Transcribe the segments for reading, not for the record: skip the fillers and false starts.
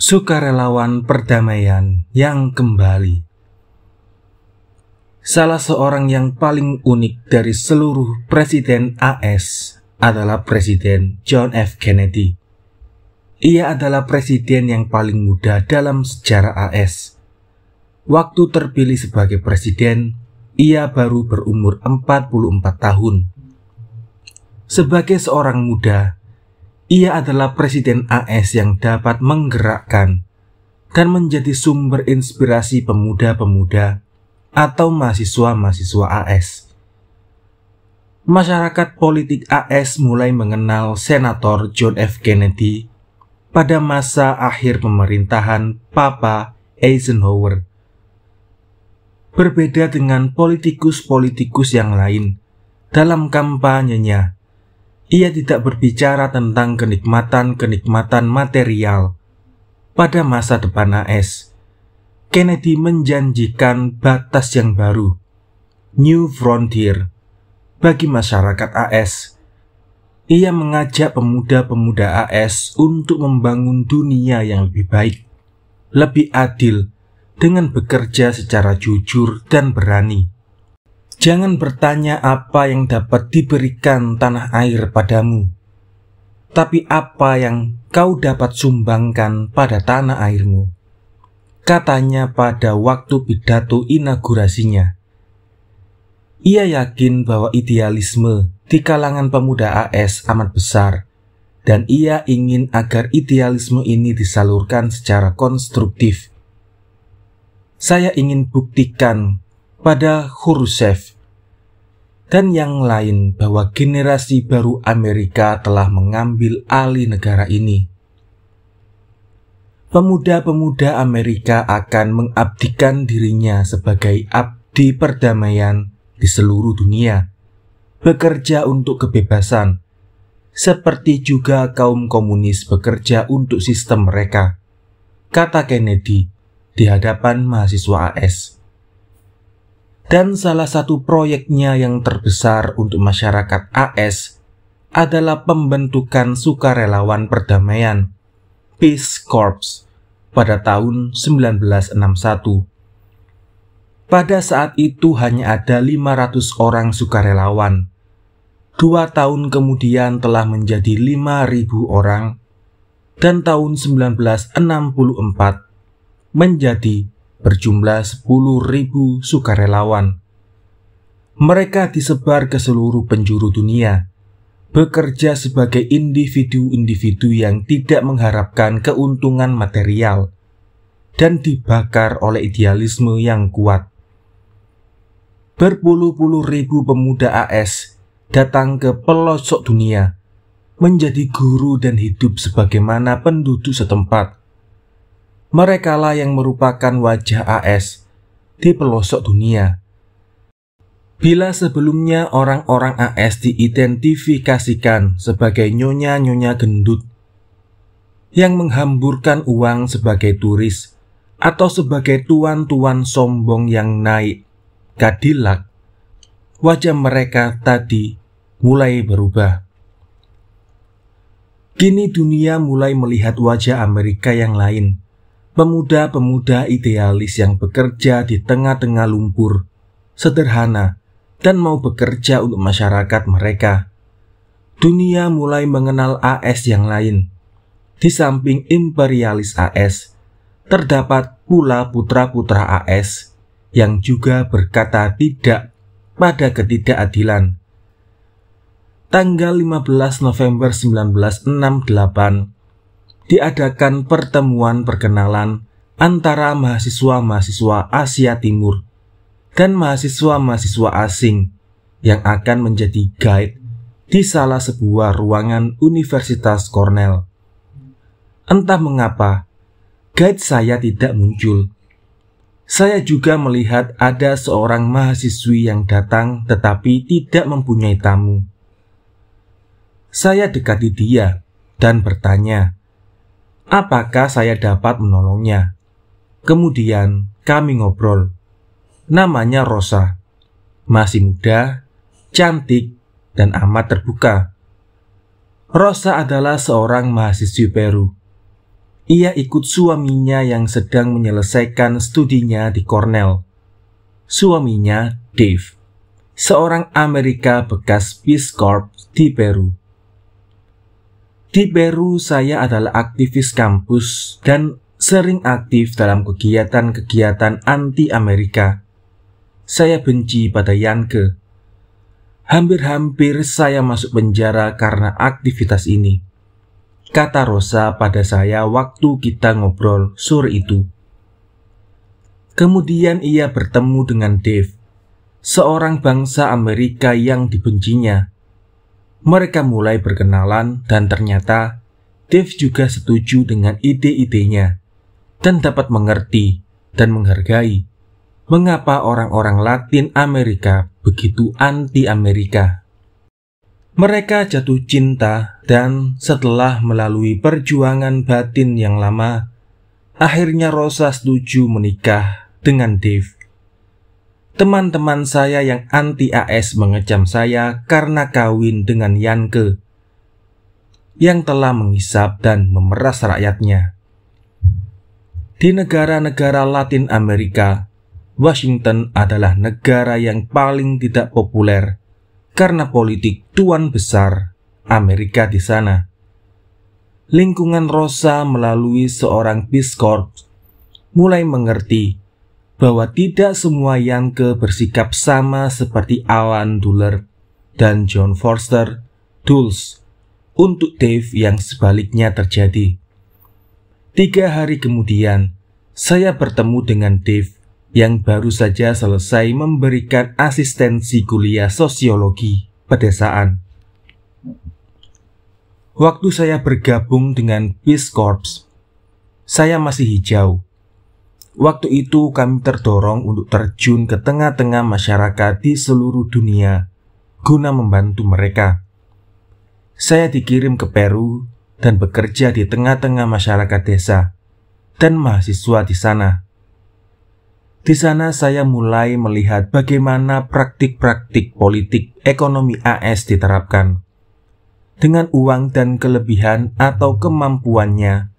Sukarelawan perdamaian yang kembali. Salah seorang yang paling unik dari seluruh presiden AS adalah Presiden John F. Kennedy. Ia adalah presiden yang paling muda dalam sejarah AS. Waktu terpilih sebagai presiden, ia baru berumur 44 tahun. Sebagai seorang muda, ia adalah presiden AS yang dapat menggerakkan dan menjadi sumber inspirasi pemuda-pemuda atau mahasiswa-mahasiswa AS. Masyarakat politik AS mulai mengenal Senator John F. Kennedy pada masa akhir pemerintahan Papa Eisenhower. Berbeda dengan politikus-politikus yang lain, dalam kampanyenya, ia tidak berbicara tentang kenikmatan-kenikmatan material. Pada masa depan AS, Kennedy menjanjikan batas yang baru, New Frontier, bagi masyarakat AS. Ia mengajak pemuda-pemuda AS untuk membangun dunia yang lebih baik, lebih adil, dengan bekerja secara jujur dan berani. Jangan bertanya apa yang dapat diberikan tanah air padamu, tapi apa yang kau dapat sumbangkan pada tanah airmu, katanya pada waktu pidato inaugurasinya. Ia yakin bahwa idealisme di kalangan pemuda AS amat besar, dan ia ingin agar idealisme ini disalurkan secara konstruktif. Saya ingin buktikan pada Khrushchev dan yang lain bahwa generasi baru Amerika telah mengambil alih negara ini. Pemuda-pemuda Amerika akan mengabdikan dirinya sebagai abdi perdamaian di seluruh dunia, bekerja untuk kebebasan, seperti juga kaum komunis bekerja untuk sistem mereka, kata Kennedy di hadapan mahasiswa AS. Dan salah satu proyeknya yang terbesar untuk masyarakat AS adalah pembentukan sukarelawan perdamaian, Peace Corps, pada tahun 1961. Pada saat itu hanya ada 500 orang sukarelawan. 2 tahun kemudian telah menjadi 5.000 orang, dan tahun 1964 menjadi berjumlah 10.000 sukarelawan. Mereka disebar ke seluruh penjuru dunia, bekerja sebagai individu-individu yang tidak mengharapkan keuntungan material, dan dibakar oleh idealisme yang kuat. Berpuluh-puluh ribu pemuda AS datang ke pelosok dunia, menjadi guru dan hidup sebagaimana penduduk setempat. Merekalah yang merupakan wajah AS di pelosok dunia. Bila sebelumnya orang-orang AS diidentifikasikan sebagai nyonya-nyonya gendut yang menghamburkan uang sebagai turis atau sebagai tuan-tuan sombong yang naik Cadillac, wajah mereka tadi mulai berubah. Kini dunia mulai melihat wajah Amerika yang lain. Pemuda-pemuda idealis yang bekerja di tengah-tengah lumpur, sederhana, dan mau bekerja untuk masyarakat mereka. Dunia mulai mengenal AS yang lain. Di samping imperialis AS, terdapat pula putra-putra AS yang juga berkata tidak pada ketidakadilan. Tanggal 15 November 1968, diadakan pertemuan perkenalan antara mahasiswa-mahasiswa Asia Timur dan mahasiswa-mahasiswa asing yang akan menjadi guide di salah sebuah ruangan Universitas Cornell. Entah mengapa, guide saya tidak muncul. Saya juga melihat ada seorang mahasiswi yang datang tetapi tidak mempunyai tamu. Saya dekati dia dan bertanya, apakah saya dapat menolongnya? Kemudian kami ngobrol. Namanya Rosa, masih muda, cantik, dan amat terbuka. Rosa adalah seorang mahasiswi Peru. Ia ikut suaminya yang sedang menyelesaikan studinya di Cornell. Suaminya, Dave, seorang Amerika bekas Peace Corps di Peru. Di Peru, saya adalah aktivis kampus dan sering aktif dalam kegiatan-kegiatan anti-Amerika. Saya benci pada Yankee. Hampir-hampir saya masuk penjara karena aktivitas ini, kata Rosa pada saya waktu kita ngobrol sore itu. Kemudian ia bertemu dengan Dave, seorang bangsa Amerika yang dibencinya. Mereka mulai berkenalan dan ternyata Dave juga setuju dengan ide-idenya dan dapat mengerti dan menghargai mengapa orang-orang Latin Amerika begitu anti-Amerika. Mereka jatuh cinta dan setelah melalui perjuangan batin yang lama, akhirnya Rosa setuju menikah dengan Dave. Teman-teman saya yang anti-AS mengecam saya karena kawin dengan Yankee yang telah menghisap dan memeras rakyatnya. Di negara-negara Latin Amerika, Washington adalah negara yang paling tidak populer karena politik tuan besar Amerika di sana. Lingkungan Rosa melalui seorang Peace Corps mulai mengerti bahwa tidak semua Yankee bersikap sama seperti Alan Dulles dan John Foster Dulles untuk Dave yang sebaliknya terjadi. 3 hari kemudian, saya bertemu dengan Dave yang baru saja selesai memberikan asistensi kuliah sosiologi pedesaan. Waktu saya bergabung dengan Peace Corps, saya masih hijau. Waktu itu kami terdorong untuk terjun ke tengah-tengah masyarakat di seluruh dunia guna membantu mereka. Saya dikirim ke Peru dan bekerja di tengah-tengah masyarakat desa dan mahasiswa di sana. Di sana saya mulai melihat bagaimana praktik-praktik politik ekonomi AS diterapkan. Dengan uang dan kelebihan atau kemampuannya,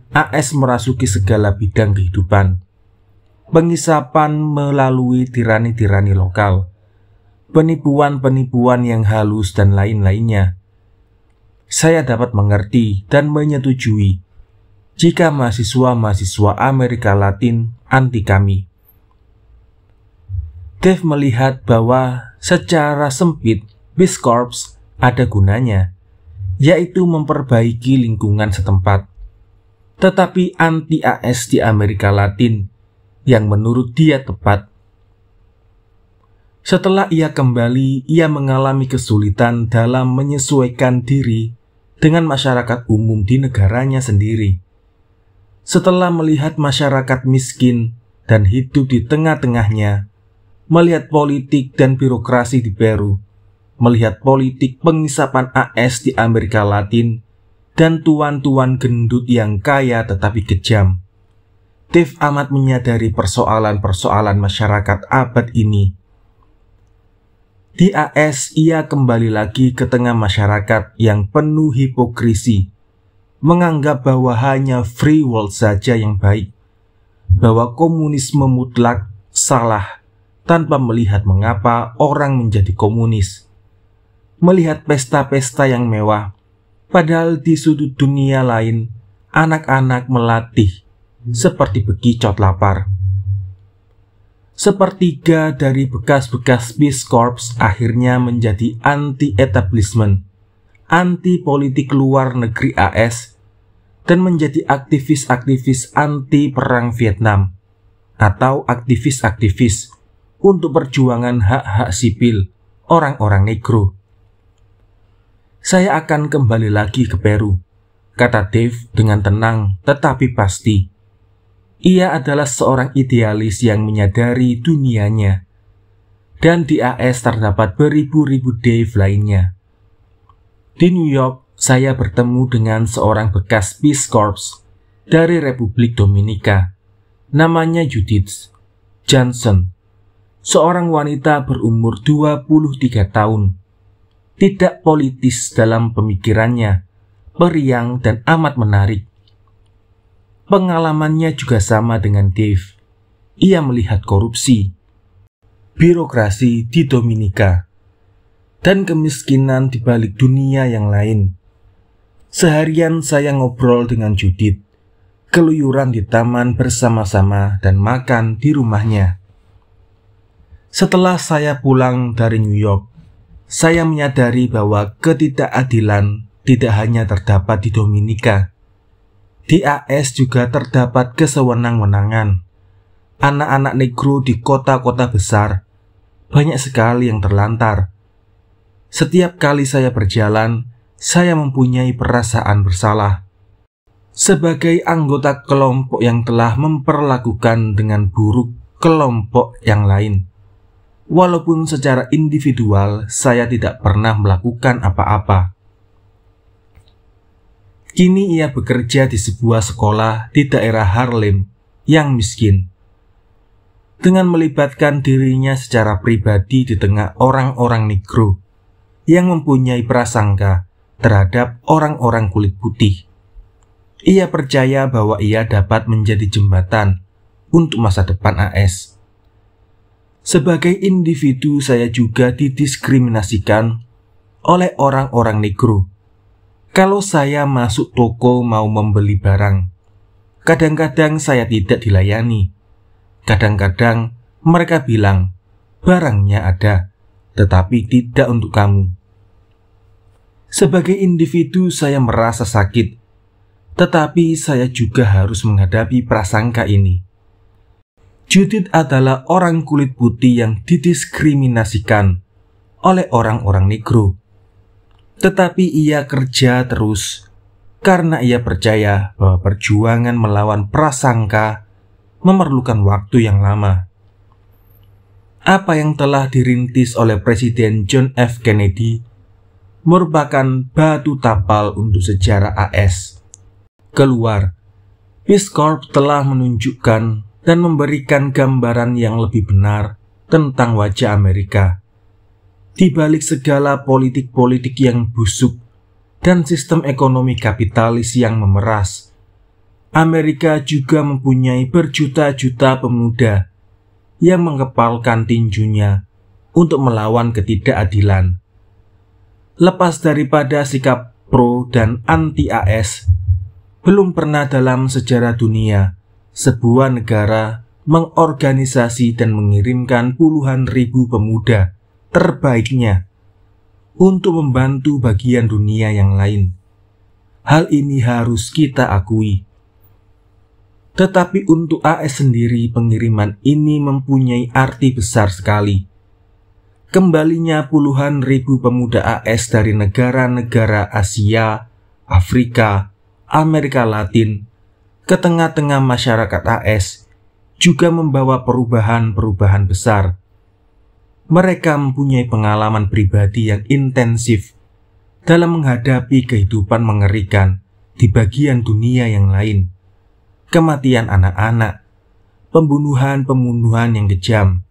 AS merasuki segala bidang kehidupan. Pengisapan melalui tirani-tirani lokal, penipuan-penipuan yang halus dan lain-lainnya. Saya dapat mengerti dan menyetujui jika mahasiswa-mahasiswa Amerika Latin anti kami. Dave melihat bahwa secara sempit Peace Corps ada gunanya, yaitu memperbaiki lingkungan setempat. Tetapi anti-AS di Amerika Latin yang menurut dia tepat. Setelah ia kembali, ia mengalami kesulitan dalam menyesuaikan diri dengan masyarakat umum di negaranya sendiri. Setelah melihat masyarakat miskin dan hidup di tengah-tengahnya, melihat politik dan birokrasi di Peru, melihat politik pengisapan AS di Amerika Latin, dan tuan-tuan gendut yang kaya tetapi kejam, Dave amat menyadari persoalan-persoalan masyarakat abad ini. Di AS, ia kembali lagi ke tengah masyarakat yang penuh hipokrisi, menganggap bahwa hanya free world saja yang baik, bahwa komunisme mutlak salah, tanpa melihat mengapa orang menjadi komunis. Melihat pesta-pesta yang mewah, padahal di sudut dunia lain, anak-anak melatih seperti bekicot lapar. Sepertiga dari bekas-bekas Peace Corps akhirnya menjadi anti-establishment, anti-politik luar negeri AS, dan menjadi aktivis-aktivis anti-perang Vietnam, atau aktivis-aktivis untuk perjuangan hak-hak sipil orang-orang negro. Saya akan kembali lagi ke Peru, kata Dave dengan tenang tetapi pasti. Ia adalah seorang idealis yang menyadari dunianya. Dan di AS terdapat beribu-ribu Dave lainnya. Di New York, saya bertemu dengan seorang bekas Peace Corps dari Republik Dominika. Namanya Judith Johnson. Seorang wanita berumur 23 tahun. Tidak politis dalam pemikirannya, periang dan amat menarik. Pengalamannya juga sama dengan Dave. Ia melihat korupsi, birokrasi di Dominika, dan kemiskinan di balik dunia yang lain. Seharian saya ngobrol dengan Judith, keluyuran di taman bersama-sama dan makan di rumahnya. Setelah saya pulang dari New York, saya menyadari bahwa ketidakadilan tidak hanya terdapat di Dominika. Di AS juga terdapat kesewenang-wenangan. Anak-anak negro di kota-kota besar banyak sekali yang terlantar. Setiap kali saya berjalan, saya mempunyai perasaan bersalah. Sebagai anggota kelompok yang telah memperlakukan dengan buruk kelompok yang lain. Walaupun secara individual saya tidak pernah melakukan apa-apa. Kini ia bekerja di sebuah sekolah di daerah Harlem yang miskin. Dengan melibatkan dirinya secara pribadi di tengah orang-orang negro yang mempunyai prasangka terhadap orang-orang kulit putih. Ia percaya bahwa ia dapat menjadi jembatan untuk masa depan AS. Sebagai individu saya juga didiskriminasikan oleh orang-orang negro. Kalau saya masuk toko mau membeli barang, kadang-kadang saya tidak dilayani. Kadang-kadang mereka bilang, barangnya ada, tetapi tidak untuk kamu. Sebagai individu saya merasa sakit, tetapi saya juga harus menghadapi prasangka ini. Judith adalah orang kulit putih yang didiskriminasikan oleh orang-orang negro. Tetapi ia kerja terus karena ia percaya bahwa perjuangan melawan prasangka memerlukan waktu yang lama. Apa yang telah dirintis oleh Presiden John F. Kennedy merupakan batu tapal untuk sejarah AS. Keluar, Peace Corps telah menunjukkan dan memberikan gambaran yang lebih benar tentang wajah Amerika. Di balik segala politik-politik yang busuk dan sistem ekonomi kapitalis yang memeras, Amerika juga mempunyai berjuta-juta pemuda yang mengepalkan tinjunya untuk melawan ketidakadilan. Lepas daripada sikap pro dan anti-AS, belum pernah dalam sejarah dunia sebuah negara mengorganisasi dan mengirimkan puluhan ribu pemuda terbaiknya untuk membantu bagian dunia yang lain. Hal ini harus kita akui. Tetapi untuk AS sendiri pengiriman ini mempunyai arti besar sekali. Kembalinya puluhan ribu pemuda AS dari negara-negara Asia, Afrika, Amerika Latin ke tengah-tengah masyarakat AS juga membawa perubahan-perubahan besar. Mereka mempunyai pengalaman pribadi yang intensif dalam menghadapi kehidupan mengerikan di bagian dunia yang lain. Kematian anak-anak, pembunuhan-pembunuhan yang kejam,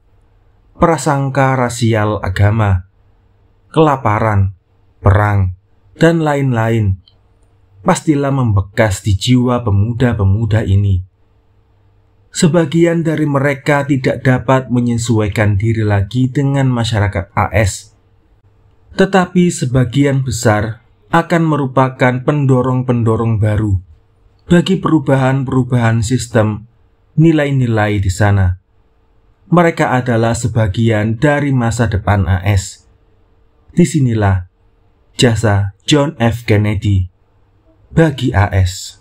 prasangka rasial agama, kelaparan, perang, dan lain-lain pastilah membekas di jiwa pemuda-pemuda ini. Sebagian dari mereka tidak dapat menyesuaikan diri lagi dengan masyarakat AS, tetapi sebagian besar akan merupakan pendorong-pendorong baru bagi perubahan-perubahan sistem nilai-nilai di sana. Mereka adalah sebagian dari masa depan AS. Disinilah jasa John F. Kennedy bagi AS.